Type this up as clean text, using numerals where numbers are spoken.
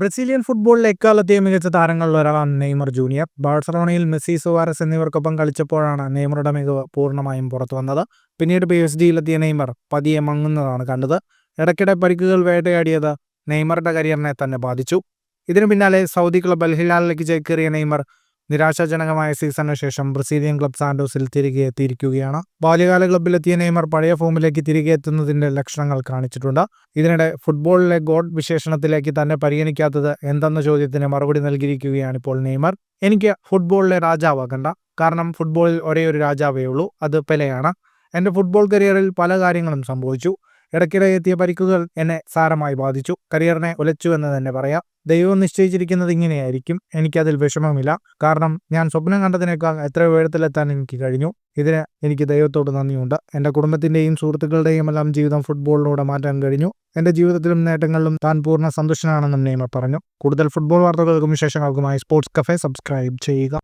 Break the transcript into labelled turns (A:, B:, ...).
A: Brazilian ഫുട്ബോളിലെ എക്കാലത്തെയും മികച്ച താരങ്ങളിൽ ഒരാളാണ് നെയ്മർ ജൂനിയർ. ബാഴ്സലോണയിൽ മെസ്സി, സുവാരസ് എന്നിവർക്കൊപ്പം കളിച്ചപ്പോഴാണ് നെയ്മറുടെ മികവ് പൂർണ്ണമായും പുറത്തു വന്നത്. പിന്നീട് PSG-യിലെത്തിയ നെയ്മർ പതിയെ മങ്ങുന്നതാണ് കണ്ടത്. ഇടയ്ക്കിടെ പരിക്കുകൾ വേട്ടയാടിയത് നെയ്മറുടെ കരിയറിനെ തന്നെ ബാധിച്ചു. ഇതിനു പിന്നാലെ സൗദി ക്ലബ് അൽ ഹിലാലിലേക്ക് ചേക്കേറിയ നെയ്മർ നിരാശാജനകമായ സീസണിന് ശേഷം ബ്രസീലിയൻ ക്ലബ് സാന്റോസിൽ തിരികെ എത്തിയിരിക്കുകയാണ്. ബാല്യകാല ക്ലബിലെത്തിയ നെയ്മർ പഴയ ഫോമിലേക്ക് തിരികെ എത്തുന്നതിന്റെ ലക്ഷണങ്ങൾ കാണിച്ചിട്ടുണ്ട്. ഇതിനിടെ ഫുട്ബോളിലെ ഗോഡ് വിശേഷണത്തിലേക്ക് തന്നെ പരിഗണിക്കാത്തത് എന്തെന്ന ചോദ്യത്തിന് മറുപടി നൽകിയിരിക്കുകയാണ് ഇപ്പോൾ നെയ്മർ. എനിക്ക് ഫുട്ബോളിലെ രാജാവാകണ്ട, കാരണം ഫുട്ബോളിൽ ഒരേ ഒരു രാജാവേ ഉള്ളൂ, അത് പെലെയാണ്. എൻ്റെ ഫുട്ബോൾ കരിയറിൽ പല കാര്യങ്ങളും സംഭവിച്ചു. ഇടയ്ക്കിടെ എത്തിയ പരിക്കുകൾ എന്നെ സാരമായി ബാധിച്ചു. കരിയറിനെ ഉലച്ചു എന്ന് തന്നെ പറയാം. ദൈവം നിശ്ചയിച്ചിരിക്കുന്നത് ഇങ്ങനെയായിരിക്കും. എനിക്കതിൽ വിഷമമില്ല, കാരണം ഞാൻ സ്വപ്നം കണ്ടതിനേക്കാൾ എത്രയോ ഉയരത്തിലെത്താൻ എനിക്ക് കഴിഞ്ഞു. ഇതിന് എനിക്ക് ദൈവത്തോട് നന്ദിയുണ്ട്. എൻ്റെ കുടുംബത്തിൻ്റെയും സുഹൃത്തുക്കളുടെയും എല്ലാം ജീവിതം ഫുട്ബോളിലൂടെ മാറ്റാൻ കഴിഞ്ഞു. എൻ്റെ ജീവിതത്തിലും നേട്ടങ്ങളിലും താൻ പൂർണ്ണ സന്തുഷ്ടനാണെന്നും നെയ്മർ പറഞ്ഞു. കൂടുതൽ ഫുട്ബോൾ വാർത്തകൾക്കും വിശേഷങ്ങൾക്കുമായി സ്പോർട്സ് കഫേ സബ്സ്ക്രൈബ് ചെയ്യുക.